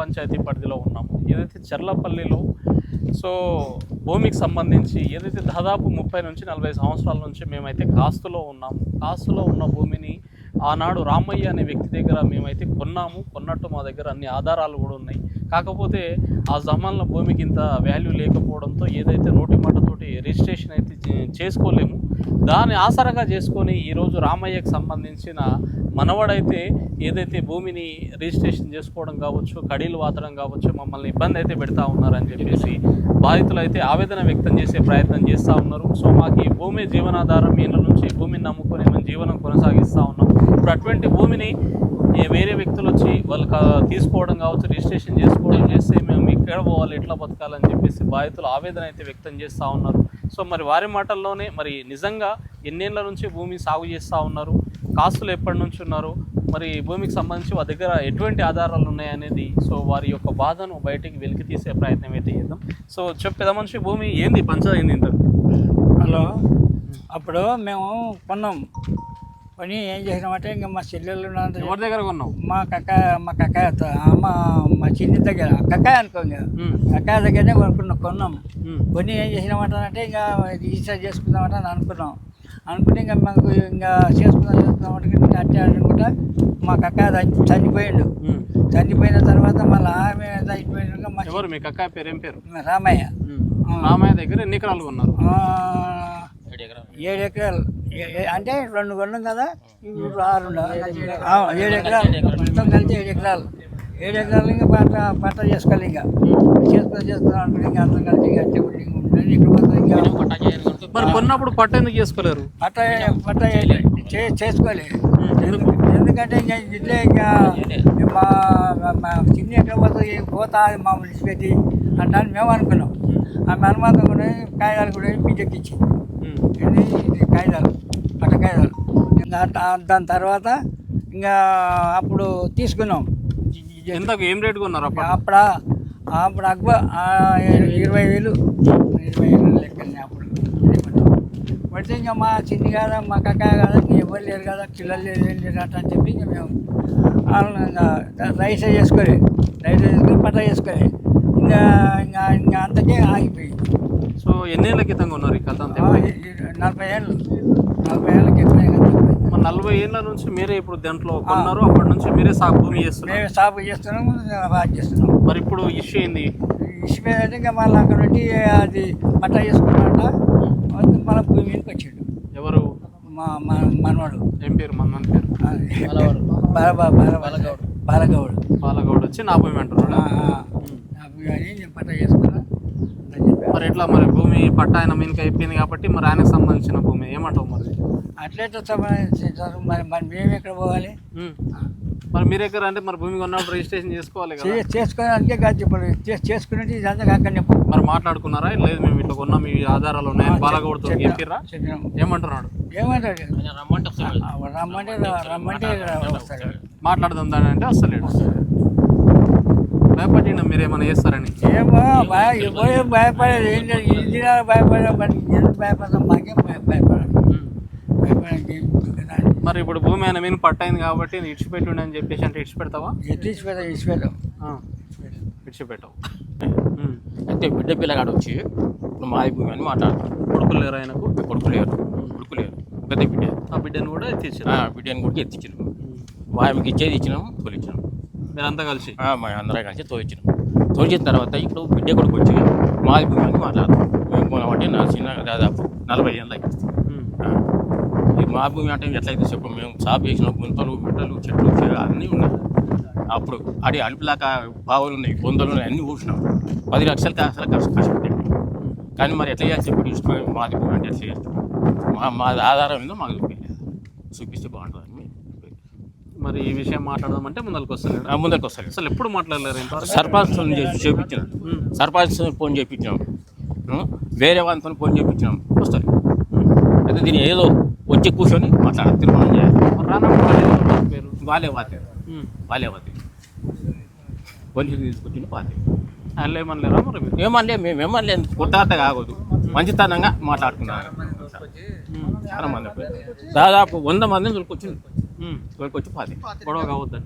పంచాయతీ పరిధిలో ఉన్నాము. ఏదైతే చెర్లపల్లిలో సో భూమికి సంబంధించి ఏదైతే దాదాపు 30 నుంచి 40 సంవత్సరాల నుంచి మేమైతే కాస్తులో ఉన్నాము. కాస్తులో ఉన్న భూమిని ఆనాడు రామయ్య అనే వ్యక్తి దగ్గర మేమైతే కొన్నట్టు మా దగ్గర అన్ని ఆధారాలు కూడా ఉన్నాయి. కాకపోతే ఆ జమాన్ల భూమికి ఇంత వాల్యూ లేకపోవడంతో ఏదైతే నోటి మాటతోటి రిజిస్ట్రేషన్ అయితే చేసుకోలేము. దాన్ని ఆసరాగా చేసుకొని ఈరోజు రామయ్యకు సంబంధించిన మనవడైతే ఏదైతే భూమిని రిజిస్ట్రేషన్ చేసుకోవడం కావచ్చు, కడీలు వాతడం కావచ్చు, మమ్మల్ని ఇబ్బంది అయితే పెడతా ఉన్నారని చెప్పేసి బాధితులు అయితే ఆవేదన వ్యక్తం చేసే ప్రయత్నం చేస్తూ ఉన్నారు. సో మాకు ఈ భూమి జీవనాధారం, ఈయన నుంచి భూమిని నమ్ముకొని మేము జీవనం కొనసాగిస్తూ ఉన్నాం. ఇప్పుడు అటువంటి భూమిని వేరే వ్యక్తులు వచ్చి వాళ్ళు తీసుకోవడం కావచ్చు, రిజిస్ట్రేషన్ చేసుకోవడం చేస్తే మేము ఇక్కడ పోవాలి, ఎట్లా బతకాలని చెప్పేసి బాధితులు ఆవేదన అయితే వ్యక్తం చేస్తూ ఉన్నారు. సో మరి వారి మాటల్లోనే మరి నిజంగా ఎన్నేళ్ల నుంచి భూమి సాగు చేస్తూ ఉన్నారు, కాస్తులు ఎప్పటి నుంచి ఉన్నారు, మరి భూమికి సంబంధించి వారి దగ్గర ఎటువంటి ఆధారాలు ఉన్నాయనేది సో వారి యొక్క బాధను బయటికి వెలికి తీసే ప్రయత్నం అయితే చేద్దాం. సో పెద్ద మనిషి భూమి ఏంది పంచదైంది ఇంతకు? హలో, అప్పుడు మేము కొన్నాం. కొని ఏం చేసినామంటే ఇంకా మా చెల్లెళ్ళు ఎవరి దగ్గర కొన్నాం? మా కక్కాయ మా చిన్ని దగ్గర కక్కాయ అనుకో, ఇంకా కక్కాయ దగ్గరనే కొన్నాం. కొని ఏం చేసినామంటే ఇంకా రిజిస్టర్ చేసుకుందామంటే అని అనుకుంటే ఇంకా మాకు ఇంకా చేసుకుందామంటే అట్టే అనుకుంటా మా కక్కాయ చనిపోయిన తర్వాత మళ్ళీ ఆమె చనిపోయినాక ఎవరు మీ కక్కాయ పేరు? ఏం పేరు? రామయ్య దగ్గర ఎన్ని ఎకరాలు కొన్నారు? 7 ఎకరాలు. అంటే 2 కొన్నాం కదా, ఇప్పుడు 6 7 ఎకరాలు మొత్తం కలిసి 7 ఎకరాలు. 7 ఎకరాలు ఇంకా పంట చేసుకోవాలి. ఇంకా చేసుకుందాం అనుకుంటే ఇంకా అందరం కలిసి మరి కొన్నప్పుడు పట్ట ఎందుకు చేసుకోలేరు? పట్ట చేసుకోలేదు. ఎందుకంటే ఇంకా ఇట్లే ఇంకా మా చిన్న ఎక్కడ పోతా మామూలు ఇచ్చిపెట్టి అంటాను మేము అనుకున్నాం. ఆమె అనుమానం కూడా కాగితాలు కూడా పిచ్చెక్కించి కాగితాలు పట్ట కాగితాలు. ఇంకా దాని తర్వాత ఇంకా అప్పుడు తీసుకున్నాం. ఎంతకు ఏం రేటు కొన్నారు అప్పుడు అక్బర్ 20,000 లెక్కనే అప్పుడు పడితే ఇంకా మా చిన్ని కాదా, మా కక్కాయ కాదా, ఎవరు లేరు కదా, పిల్లలు లేరు అట్లా అని చెప్పి ఇంకా మేము రైస్ చేసుకొని పట్ట చేసుకొని ఇంకా ఇంకా ఇంకా అంతకే ఆగిపోయింది. సో ఎన్నేళ్ల క్రితం ఉన్నారు ఈ కథ? 40 ఏళ్ళ క్రితం. 40 ఏళ్ళ నుంచి మీరే ఇప్పుడు దాంట్లో కొన్నారు, అప్పటి నుంచి మీరే భూమి చేస్తున్నారు? మేము సాగు చేస్తున్నాము, బాగా చేస్తున్నాం. మరి ఇప్పుడు ఇష్యూ ఏంది? ఇష్యూ అయితే ఇంకా మళ్ళీ అక్కడ నుండి అది పట్ట చేసుకున్నాక మళ్ళీ భూమి మీదకి వచ్చాడు. ఎవరు? మా మనవాడు. ఏం పేరు? మనవాడి పేరు బాలగౌడ్ వచ్చి నా భూమి అంటున్నాడు. నా భూమి అని నేను పట్ట చేసుకున్నా. మరి ఎట్లా మరి భూమి పట్ట ఆయన మీదకి అయిపోయింది కాబట్టి మరి ఆయనకు సంబంధించిన భూమి ఏమంటావు? మరి అట్లయితే సంబంధించారు. మరి మేము ఎక్కడ పోవాలి? మరి మీరు ఎక్కడ అంటే మరి భూమి కొన్నప్పుడు రిజిస్ట్రేషన్ చేసుకోవాలి కదా? చేసుకోవడానికే కాదు ఇప్పుడు చేసుకునేది ఇదంతా కాకనే. మరి మాట్లాడుకున్నారా? లేదు మేము ఇట్లా కొన్నాం, మీ ఆధారాలు ఉన్నాయని బాలగౌడ్తో చెప్పిర్రా? ఏమంటున్నాడు? రమ్మంటే వస్తాడు. మాట్లాడదాం దాని అంటే వస్తలేడు. భయపడినా మీరేమైనా చేస్తారని? ఏమో భయపడేది ఏం లేదు. ఇది భయపడే ఎందుకు భయపడతాం? మాకేం భయపడాలి. మరి ఇప్పుడు భూమి ఆయన మీద పట్టయింది కాబట్టి ఇడిచిపెట్టి అని చెప్పేసి అంటే ఇడిచిపెడతావా? ఇడిచిపెట్టవు. అయితే బిడ్డ పిల్లగాడు వచ్చి ఇప్పుడు మాది భూమి అని మాట్లాడతాడు. కొడుకులు లేరు ఆయనకు? కొడుకు లేరు పెద్ద బిడ్డ. ఆ బిడ్డను కూడా ఎత్తిచ్చారు? బిడ్డను కూడా ఎత్తిచ్చినాం. ఆమెకి ఇచ్చేది ఇచ్చినాము, తోలిచ్చినాం. మీరంతా కలిసి? మా అందరం కలిసి తోలిచ్చిన తర్వాత ఇప్పుడు బిడ్డ కొడుకు వచ్చి మాది భూమి అని మాట్లాడతాం. మేము కొనబట్టి నా చిన్న దాదాపు 40 ఏళ్ళు అయిపోతుంది. ఈ మా భూమి అంటే ఎట్లయితే చెప్పు, మేము సాగు చేసిన గుంతలు బిడ్డలు చెట్లు అన్నీ ఉన్నాయి. అప్పుడు అడి అలుపులాక బావులు ఉన్నాయి, బొందలు ఉన్నాయి, అన్నీ ఊసినాం. 10 లక్షలకి అసలు కష్టపెట్టాం. కానీ మరి ఎట్లా చేయాలి చెప్పి ఇష్టం మాది భూమి అంటే ఎట్లా చేస్తాం? మా ఆధారం ఏందో మాకు చూపిస్తే బాగుంటుందని. మరి ఈ విషయం మాట్లాడదామంటే ముందరికి వస్తారు. అసలు ఎప్పుడు మాట్లాడలేరు? సర్పంచ్ చేయించినాం, సర్పంచ్ ఫోన్ చేయించినాం, వేరే వాళ్ళతో ఫోన్ చేయించినాం, వస్తారు. అయితే దీన్ని ఏదో వచ్చి కూర్చొని మాట్లాడాలి, తీర్మానం చేయాలి. వాళ్ళే పోలీసులు తీసుకొచ్చిన పాతే ఏమనలేరా? మరి మేము ఏమనలే, కొత్త కాకూడదు, మంచితనంగా మాట్లాడుకున్నాను. చాలా మంది దాదాపు 100 మందిని తొలికొచ్చి పాతే. గొడవ కావద్దు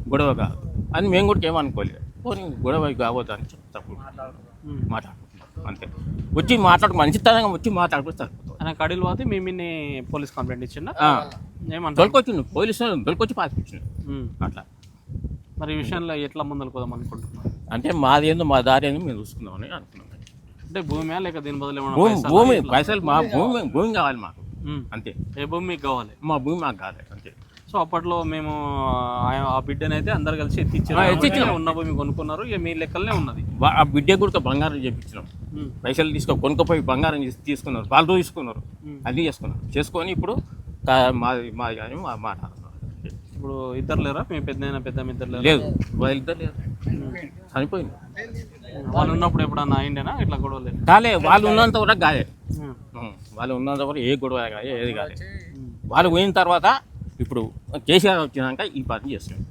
అని మేము కూడా ఏమనుకోలేదు. పోనీ గొడవ కావద్దని తప్పుడు మాట్లాడుకుంటున్నాం అంతే. వచ్చి మంచితనంగా వచ్చి మాట్లాడుకుంటారు. ఆయన కడీలు పోతే మేము పోలీస్ కంప్లైంట్ ఇచ్చిండా ఏమంటారు? దొరికొచ్చిండు పోలీసులు దొరికొచ్చి పాసిపించిండు అట్లా. మరి ఈ విషయంలో ఎట్లా ముందరకు పోదాం అనుకుంటున్నాం? అంటే మాది ఏందో మా దారి ఏందో మేము చూసుకుందామని అనుకున్నాం. అంటే భూమి లేక దీని బదులు భూమి పైసలు మా భూమి కావాలి మాకు అంతే. ఏ భూమి మీకు కావాలి? మా భూమి మాకు కావాలి అంతే. సో అప్పట్లో మేము ఆ బిడ్డని అయితే అందరు కలిసి ఎత్తిచ్చారు. ఉన్న భూమి కొనుక్కున్నారు, ఇక మీ లెక్కలనే ఉన్నది. ఆ బిడ్డ కూడా బంగారం చేయించినాం. పైసలు కొనుక్కపోయి బంగారం తీసుకున్నారు, వాళ్ళు తీసుకున్నారు, అన్నీ చేసుకొని ఇప్పుడు మాది కానీ మాట్లాడుతున్నారు. ఇప్పుడు ఇద్దరు లేరా? మీ పెద్ద ఇద్దరు లేదు, వాళ్ళిద్దరు లేరు, చనిపోయింది. వాళ్ళు ఉన్నప్పుడు ఎప్పుడన్నా అయిండేనా ఇట్లా గొడవ లేదు? కాలే, వాళ్ళు ఉన్నంత వరకు కాలే. వాళ్ళు ఉన్నంత వరకు ఏ గొడవ కాలే, ఏది కాలే. వాళ్ళు పోయిన తర్వాత ఇప్పుడు కేసీఆర్ వచ్చినాక ఈ పని చేస్తున్నాం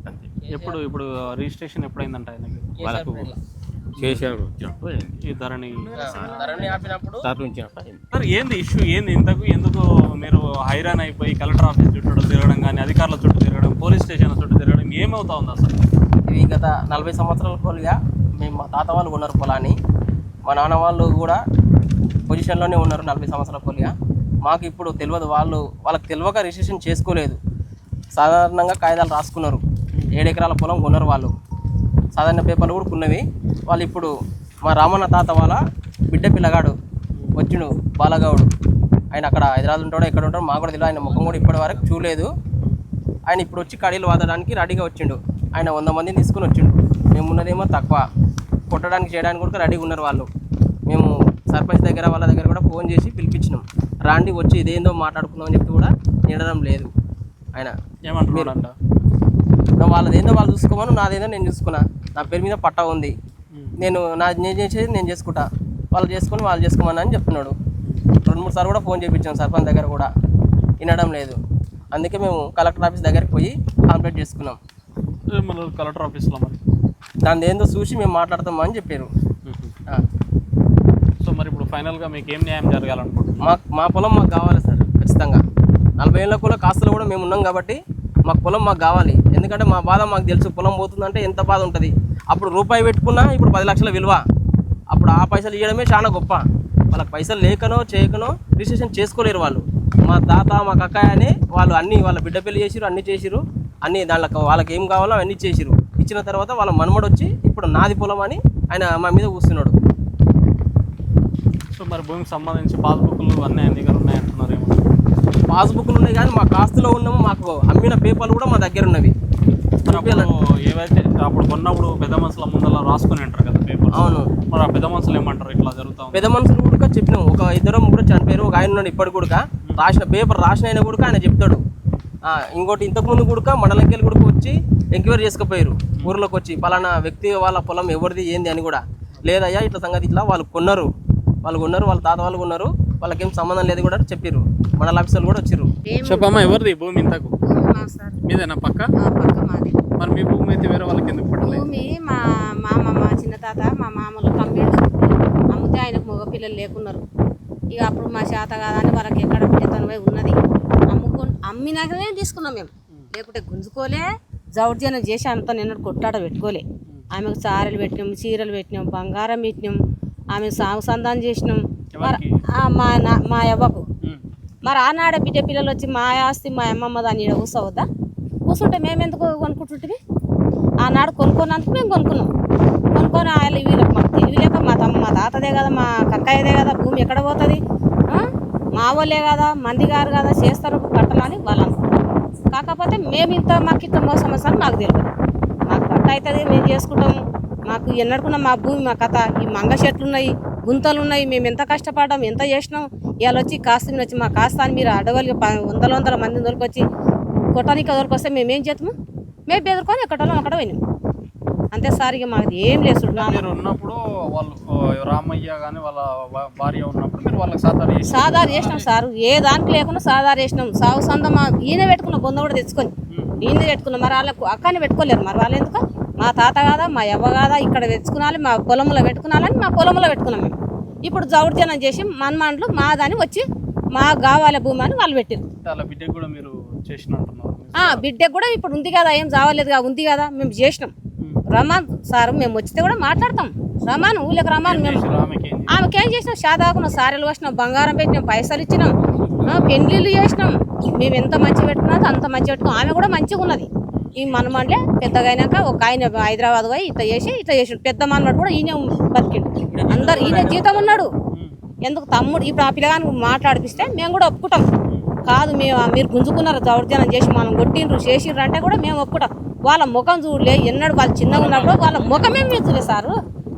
అంతే. ఇప్పుడు రిజిస్ట్రేషన్ ఎప్పుడైందంట ఆయనకి? వాళ్ళకు కేసీఆర్ వచ్చినప్పుడు ఈ ధరణి వచ్చినప్పుడు ఏంది ఇష్యూ ఏంది? ఎందుకు మీరు హైరాన్ అయిపోయి కలెక్టర్ ఆఫీస్ చుట్టూ తిరగడం కానీ, అధికారుల చుట్టూ తిరగడం, పోలీస్ స్టేషన్ చుట్టూ తిరగడం ఏమవుతా ఉంది అసలు? ఇవి గత 40 సంవత్సరాల పోలిగా మేము మా తాత వాళ్ళు ఉన్నారు పొలాన్ని, మా నాన్న వాళ్ళు కూడా పొజిషన్లోనే ఉన్నారు 40 సంవత్సరాల పోలిగా. మాకు ఇప్పుడు తెలియదు, వాళ్ళకి తెలియక రిజిస్ట్రేషన్ చేసుకోలేదు. సాధారణంగా కాగితాలు రాసుకున్నారు, 7 ఎకరాల పొలం కొన్నారు వాళ్ళు, సాధారణ పేపర్లు కూడా ఉన్నవి. వాళ్ళు ఇప్పుడు మా రామన్న తాత వాళ్ళ బిడ్డ పిల్లగాడు వచ్చిండు బాలగౌడు, ఆయన అక్కడ హైదరాబాద్ ఉంటాడో ఎక్కడ ఉంటాడో మాకు కూడా తెలియదు. ఆయన ముఖం కూడా ఇప్పటి వరకు చూడలేదు. ఆయన ఇప్పుడు వచ్చి కడీలు వాదడానికి రెడీగా వచ్చిండు. ఆయన 100 మందిని తీసుకుని వచ్చిండు. మేము ఉన్నదేమో తక్కువ, కొట్టడానికి చేయడానికి కూడా రెడీగా ఉన్నారు వాళ్ళు. మేము సర్పంచ్ దగ్గర వాళ్ళ దగ్గర కూడా ఫోన్ చేసి పిలిపించినాం, రాండి వచ్చి ఇదేందో మాట్లాడుకుందాం అని చెప్తే కూడా నిండడం లేదు. ఆయన ఏమంటున్నాడంట? వాళ్ళదేందో వాళ్ళు చూసుకోమను, నాదేందో నేను చూసుకున్నా, నా పేరు మీద పట్టా ఉంది, నేను చేసేది నేను చేసుకుంటా, వాళ్ళు చేసుకొని వాళ్ళు చేసుకోమని అని చెప్తున్నాడు. 2-3 సార్లు కూడా ఫోన్ చేయించాం సర్పంచ్ దగ్గర కూడా, వినడం లేదు. అందుకే మేము కలెక్టర్ ఆఫీస్ దగ్గరికి పోయి కంప్లైంట్ చేసుకున్నాం. కలెక్టర్ ఆఫీస్లో మరి దాని ఏందో చూసి మేము మాట్లాడతామని చెప్పారు. సో మరి ఇప్పుడు ఫైనల్గా మీకు ఏం న్యాయం జరగాలనుకుంటున్నాం? మా పొలం మాకు కావాలి సార్, ఖచ్చితంగా 40 ఏళ్ళ కూడా కాస్తులో కూడా మేము ఉన్నాం కాబట్టి మాకు పొలం మాకు కావాలి. ఎందుకంటే మా బాధ మాకు తెలుసు, పొలం పోతుందంటే ఎంత బాధ ఉంటుంది. అప్పుడు రూపాయి పెట్టుకున్నా ఇప్పుడు 10 లక్షల విలువ. అప్పుడు ఆ పైసలు ఇవ్వడమే చాలా గొప్ప. వాళ్ళకి పైసలు లేకనో చేయకనో రిజిస్ట్రేషన్ చేసుకోలేరు వాళ్ళు. మా తాత మా కక్కాయ అని వాళ్ళు అన్నీ వాళ్ళ బిడ్డ పెళ్లి చేసిరు, అన్నీ చేసిరు, అన్నీ దాంట్లో వాళ్ళకి ఏం కావాలో అవన్నీ చేసిరు. ఇచ్చిన తర్వాత వాళ్ళ మనమడు వచ్చి ఇప్పుడు నాది పొలం అని ఆయన మా మీద కూస్తున్నాడు. సో మరి భూమికి సంబంధించి పాస్బుక్లు అన్నీ ఆయన దగ్గర ఉన్నాయంటున్నారు. ఏమో పాస్బుక్లు ఉన్నాయి కానీ మాకు ఆస్తులో ఉన్నాము, మాకు అమ్మిన పేపర్లు కూడా మా దగ్గర ఉన్నవి. ఏవైతే అప్పుడు కొన్నప్పుడు పెద్ద మనుషుల ముందర రాసుకుని ఉంటారు కదా పేపర్. అవును, మరి ఆ పెద్ద మనుషులు ఏమంటారు ఇట్లా జరుగుతాం? పెద్ద మనుషులు కూడా చెప్పినాం, ఒక 2-3 చనిపోయారు, ఒక ఆయన ఉన్నాడు ఇప్పటికి కూడా, రాసిన పేపర్ రాసిన ఆయన కూడా ఆయన చెప్తాడు. ఇంకోటి ఇంతకుముందు కూడా మండలంకెళ్ళి కూడా వచ్చి ఎంక్వైరీ చేసుకుపోయారు ఊర్లోకి వచ్చి, పలానా వ్యక్తి వాళ్ళ పొలం ఎవరిది ఏంది అని కూడా. లేదయ్యా ఇట్లా సంగతి, ఇట్లా వాళ్ళు కొన్నారు, వాళ్ళ తాత వాళ్ళు కొన్నారు, వాళ్ళకేం సంబంధం లేదు కూడా చెప్పారు. మండల ఆఫీసర్లు కూడా వచ్చారు. చెప్పమ్మా, ఎవరిది భూమి ఇంతకు? మీదేనా పక్క? మరి మీ భూమి అయితే వేరే వాళ్ళకి ఎందుకు పట్టలేదు? భూమి మా చిన్న తాత మా మామూలు కంప్లీట్ అమ్మితే ఆయనకు మగ పిల్లలు లేకున్నారు. ఇక అప్పుడు మా చేత కాదని వాళ్ళకి ఎక్కడ పెద్దనమై ఉన్నది, అమ్మినాకనే తీసుకున్నాం మేము. లేకుంటే గుంజుకోలే, జౌర్జనం చేసి అంతా నిన్న కొట్టాడ పెట్టుకోలే. ఆమెకు చారలు పెట్టినాం, చీరలు పెట్టినాం, బంగారం పెట్టినాం, ఆమె సంధానం చేసినాం మా అవ్వకు. మరి ఆనాడ బిడ్డ పిల్లలు వచ్చి మా ఆస్తి మా అమ్మమ్మ దాన్ని కూర్చోవద్దా? కూర్చుంటే మేము ఎందుకు కొనుక్కుంటుంది? ఆనాడు కొనుక్కున్నందుకు మేము కొనుక్కున్నాం. కొనుక్కొని ఆయన వీళ్ళకి మాకు తెలివిలేక మా తాతదే కదా, మా కక్కయ్యదే కదా, భూమి ఎక్కడ పోతుంది, మా వాళ్ళే కదా, మంది గారు కదా చేస్తారు కట్టాలని వాళ్ళు అనుకుంటారు. కాకపోతే మేము మాకు ఇంత మోసం వస్తాను మాకు తెలియదు. మాకు పట్ట అవుతుంది, మేము చేసుకుంటాము. మాకు ఎన్నడుకున్న మా భూమి మా కథ, ఈ మంగ చెట్లు ఉన్నాయి, గుంతలు ఉన్నాయి, మేము ఎంత కష్టపడ్డాం, ఎంత చేసినాం. ఇవాళ వచ్చి కాస్త వచ్చి మా కాస్తాన్ని మీరు అడగలిగి 100 మందిని దొరికొచ్చి కొట్టడానికి దొరికొస్తే మేమేం చేస్తాము? మేము బెదురుకొని ఎక్కడో అక్కడ పోయినాం అంతే సార్. ఇక మాకు ఏం లేదు. మీరు ఉన్నప్పుడు వాళ్ళు రామయ్య కానీ వాళ్ళ భార్య ఉన్నప్పుడు మీరు వాళ్ళకి సాధారణ చేసినాం సార్, ఏ దానికి లేకుండా సాధారణ చేసినాం. సాగు సందం ఈయన పెట్టుకున్న బొంద కూడా తెచ్చుకొని ఈయన పెట్టుకున్నాం. మరి వాళ్ళకు అక్కని పెట్టుకోలేరు. మరి వాళ్ళు ఎందుకు? మా తాత కాదా, మా అవ్వ కాదా, ఇక్కడ పెట్టుకున్నాలి, మా పొలంలో పెట్టుకున్నాలని మా పొలంలో పెట్టుకున్నాం మేము. ఇప్పుడు జౌర్జనం చేసి మన్మాండ్లు మా దాన్ని వచ్చి మాకు కావాలి భూమి అని వాళ్ళు పెట్టారు. బిడ్డకు కూడా మీరు చేసినట్టున్నారు? బిడ్డకు కూడా ఇప్పుడు ఉంది కదా, ఏం చావలేదుగా, ఉంది కదా, మేము చేసినాం. రమాన్ సార్ మేము వచ్చితే కూడా మాట్లాడతాం. రమాన్ ఊళ్ళకి రమాన్ మేము ఆమెకేం చేసినాం? శాదాకున్నాం, సారీలు వచ్చినాం, బంగారం పెట్టినాం, పైసలు ఇచ్చినాం, పెళ్లిళ్ళు చేసినాం. మేము ఎంత మంచి పెట్టుకున్నది అంత మంచి పెట్టుకున్నాం. ఆమె కూడా మంచిగా ఉన్నది. ఈ మనమంటే పెద్దగా అయినాక ఒక ఆయన హైదరాబాద్ పోయి ఇట్లా చేసి పెద్ద మనవాడు కూడా ఈయన బతికిండు. అందరు ఈయన జీతం ఉన్నాడు. ఎందుకు తమ్ముడు ఇప్పుడు ఆ పిల్లగానికి మాట్లాడిపిస్తే మేము కూడా ఒప్పుకుంటాం. కాదు మీరు గుంజుకున్నారు, దౌర్జన్యం చేసి మనం కొట్టిండ్రు చేసిండ్రు అంటే కూడా మేము ఒప్పుకుంటాం. వాళ్ళ ముఖం చూడలే, ఎన్నడు వాళ్ళు చిన్నగా ఉన్నప్పుడు వాళ్ళ ముఖమే మేము చూలే సారు.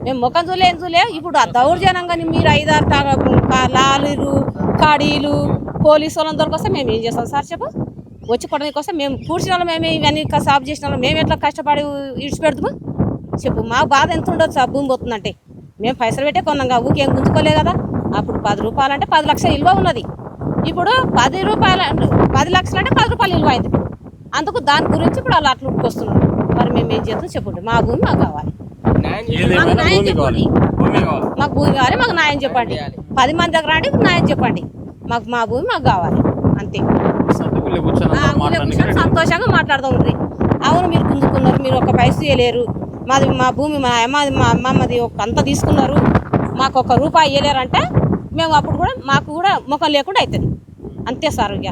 మేము ముఖం చూలే ఏం చూలే. ఇప్పుడు ఆ దౌర్జన్యంగా మీరు 5-6 లారీలు కాడీలు పోలీసు వాళ్ళని దొరికొస్తే మేము ఏం చేస్తాం సార్ చెప్పు? వచ్చి కొట్టడానికి వస్తే మేము పూడ్చిన వాళ్ళు మేము ఇవన్నీ సాఫ్ చేసిన వాళ్ళు మేము ఎట్లా కష్టపడి ఇడిచిపెడతాము చెప్పు? మా బాధ ఎంత ఉండొచ్చు ఆ భూమి పోతుందంటే. మేము పైసలు పెట్టే కొన్నాం కదా, ఊకేం గుంజుకోలే కదా. అప్పుడు 10 రూపాయలు అంటే 10 లక్షల విలువ ఉన్నది. ఇప్పుడు 10 లక్షలు అంటే 10 రూపాయలు విలువ అయింది. అందుకు దాని గురించి ఇప్పుడు వాళ్ళు అట్లా ఉట్టుకొస్తున్నారు. మరి మేము ఏం చేస్తాం చెప్పండి? మా భూమి మాకు కావాలి, మాకు న్యాయం చెప్పండి. మాకు భూమి కావాలి, మాకు న్యాయం చెప్పండి. 10 మంది దగ్గర రండి, న్యాయం చెప్పండి. మాకు మా భూమి మాకు కావాలి అంతే. సంతోషంగా మాట్లాడుతూ ఉండ్రి. అవును మీరు గుంజుకున్నారు, మీరు ఒక పైసలు ఇవ్వలేరు, మాది మా భూమి మా అమ్మమ్మది ఒక అంత తీసుకున్నారు, మాకు 1 రూపాయి ఇవ్వలేరు అంటే మేము అప్పుడు కూడా మాకు కూడా ముఖం లేకుండా అవుతుంది అంతే సార్. ఇక